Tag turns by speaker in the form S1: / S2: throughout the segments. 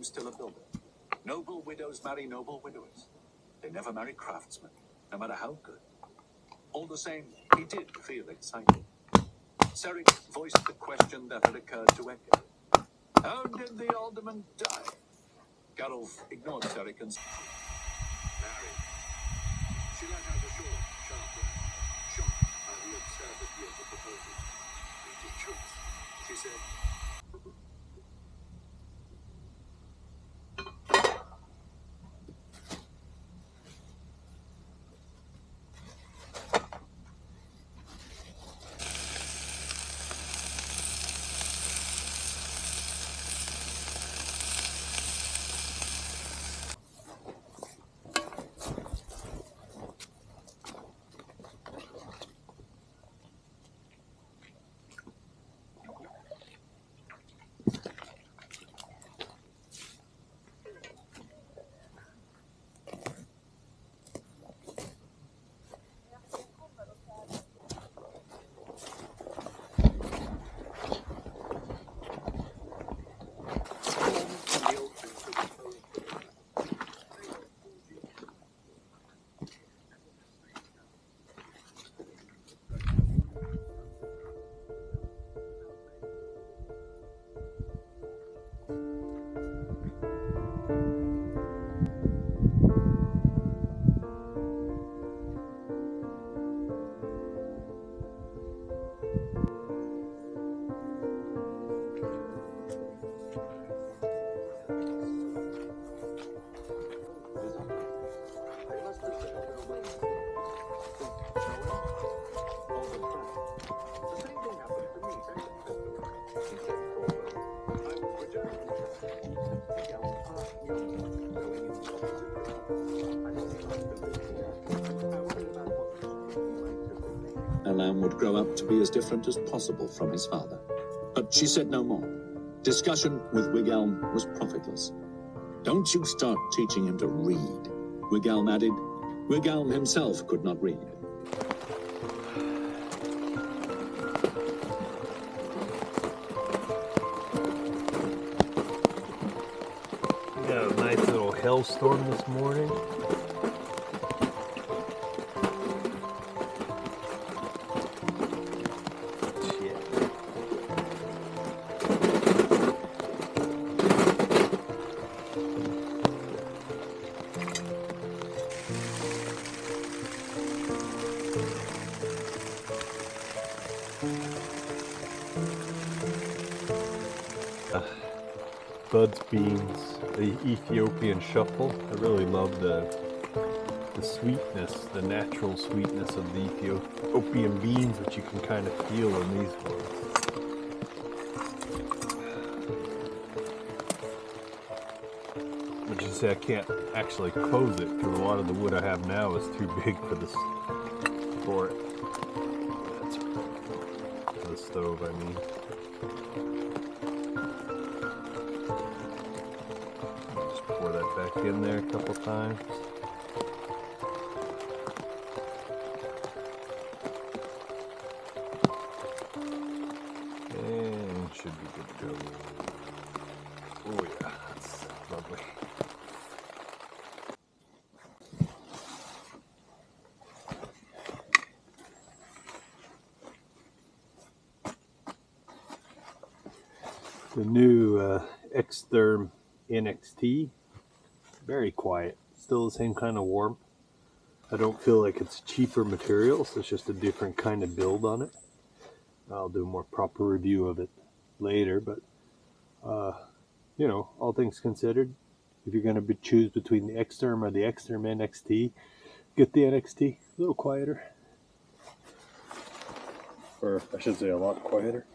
S1: I'm still a builder. Noble widows marry noble widowers. They never marry craftsmen, no matter how good. All the same, he did feel excited. Seric voiced the question that had occurred to Ekke. How did the alderman die? Geralf ignored Seric and married. She let out a short, sharp laugh, shocked by the absurdity of the proposal. Ridiculous, she said. Alan would grow up to be as different as possible from his father. But she said no more. Discussion with Wiggelm was profitless. Don't you start teaching him to read, Wiggelm added. Wiggelm himself could not read.
S2: We got a nice little hailstorm this morning. Bud's beans, the Ethiopian shuffle. I really love the sweetness, the natural sweetness of the Ethiopian beans, which you can kind of feel in these ones. But you say I can't actually close it because a lot of the wood I have now is too big for this for it. That's for the stove, I mean. Back in there a couple times. And should be good to go. Oh yeah, that's lovely. The new Xtherm NXT. Very quiet, still the same kind of warmth. I don't feel like it's cheaper materials, it's just a different kind of build on it. I'll do a more proper review of it later, but you know, all things considered, if you're going to choose between the Xtherm or the Xtherm NXT, get the NXT. A little quieter, or I should say a lot quieter.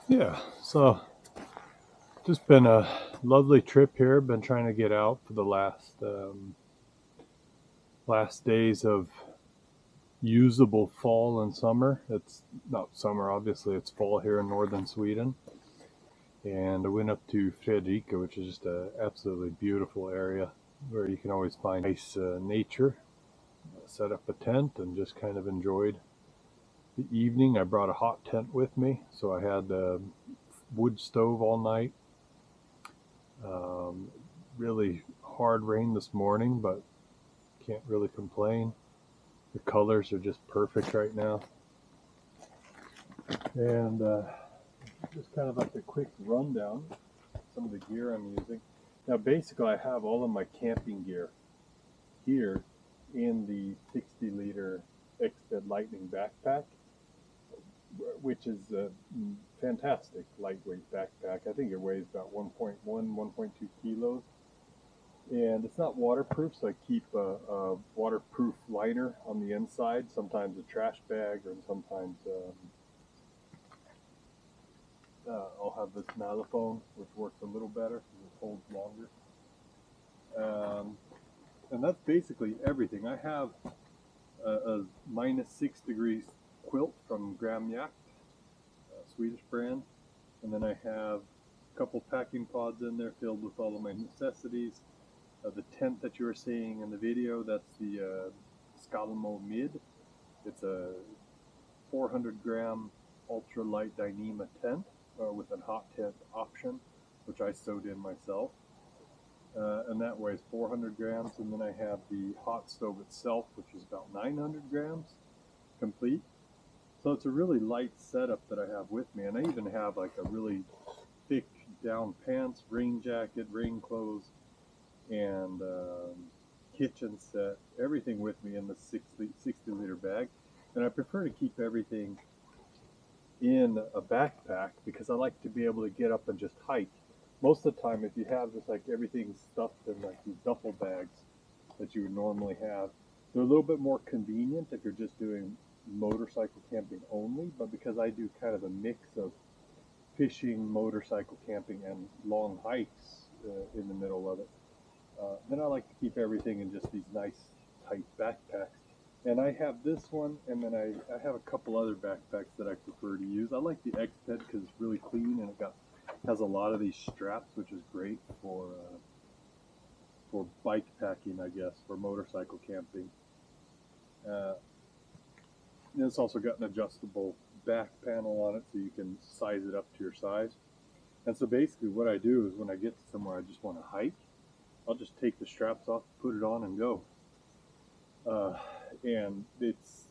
S2: Yeah, so just been a lovely trip here. Been trying to get out for the last days of usable fall and summer. It's not summer, obviously. It's fall here in northern Sweden, and I went up to Fredrika, which is just a absolutely beautiful area where you can always find nice nature. Set up a tent and just kind of enjoyed the evening. I brought a hot tent with me, so I had a wood stove all night. Um, really hard rain this morning, but can't really complain. The colors are just perfect right now. And just kind of like a quick rundown of some of the gear I'm using. Now, basically, I have all of my camping gear here in the 60-liter Exped Lightning backpack, which is a fantastic lightweight backpack. I think it weighs about 1.1, 1.2 kilos. And it's not waterproof, so I keep a waterproof liner on the inside, sometimes a trash bag, or sometimes I'll have this Nalophone, which works a little better because it holds longer. And that's basically everything. I have a -6 degrees quilt from Gramjakt, a Swedish brand. And then I have a couple packing pods in there filled with all of my necessities. The tent that you were seeing in the video, that's the Skalmo Mid. It's a 400-gram ultralight Dyneema tent with a hot tent option, which I sewed in myself. And that weighs 400 grams. And then I have the hot stove itself, which is about 900 grams complete. So it's a really light setup that I have with me. And I even have like a really thick down pants, rain jacket, rain clothes, and kitchen set, everything with me in the 60-liter bag. And I prefer to keep everything in a backpack because I like to be able to get up and just hike. Most of the time, if you have just like everything stuffed in like these duffel bags that you would normally have, they're a little bit more convenient if you're just doing motorcycle camping only. But because I do kind of a mix of fishing, motorcycle camping, and long hikes in the middle of it, then I like to keep everything in just these nice tight backpacks. And I have this one, and then I have a couple other backpacks that I prefer to use. I like the Exped because it's really clean and has a lot of these straps, which is great for bike packing, I guess, for motorcycle camping. Uh, and it's also got an adjustable back panel on it, so you can size it up to your size. And so basically, what I do is when I get to somewhere I just want to hike, I'll just take the straps off, put it on, and go. Uh, and it's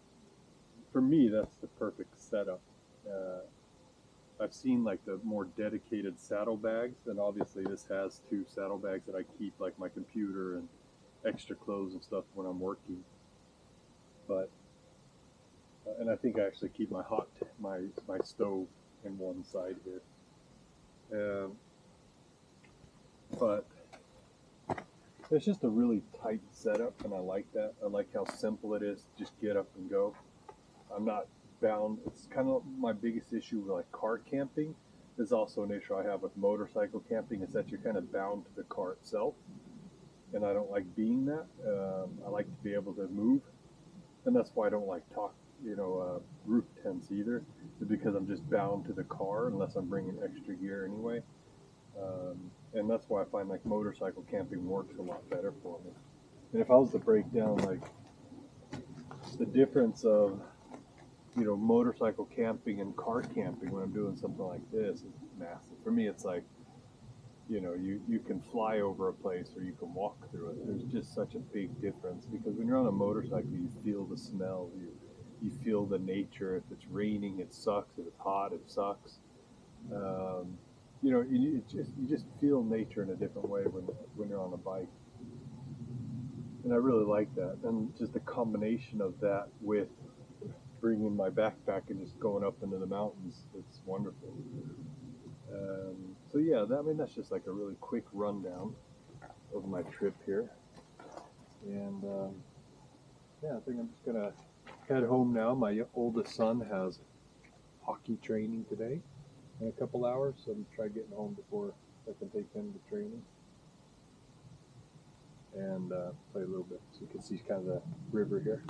S2: for me that's the perfect setup. Uh, I've seen like the more dedicated saddlebags, and obviously this has two saddlebags that I keep like my computer and extra clothes and stuff when I'm working. But and I think I actually keep my stove in one side here. Um, but it's just a really tight setup, and I like that. I like how simple it is. Just get up and go. I'm not bound. It's kind of my biggest issue with like car camping. Is also an issue I have with motorcycle camping is that you're kind of bound to the car itself, and I don't like being that. I like to be able to move, and that's why I don't like roof tents either, is because I'm just bound to the car unless I'm bringing extra gear anyway. And that's why I find like motorcycle camping works a lot better for me. And if I was to break down like the difference of motorcycle camping and car camping when I'm doing something like this is massive. For me, it's like, you can fly over a place or you can walk through it. There's just such a big difference because when you're on a motorcycle, you feel the smell, you feel the nature. If it's raining, it sucks. If it's hot, it sucks. Um, you just feel nature in a different way when you're on a bike, and I really like that. And just the combination of that with bringing my backpack and just going up into the mountains, it's wonderful. So yeah, that's just like a really quick rundown of my trip here. And yeah, I think I'm just gonna head home now. My oldest son has hockey training today, in a couple hours, so I'm try getting home before I can take him to training and play a little bit. So you can see kind of the river here.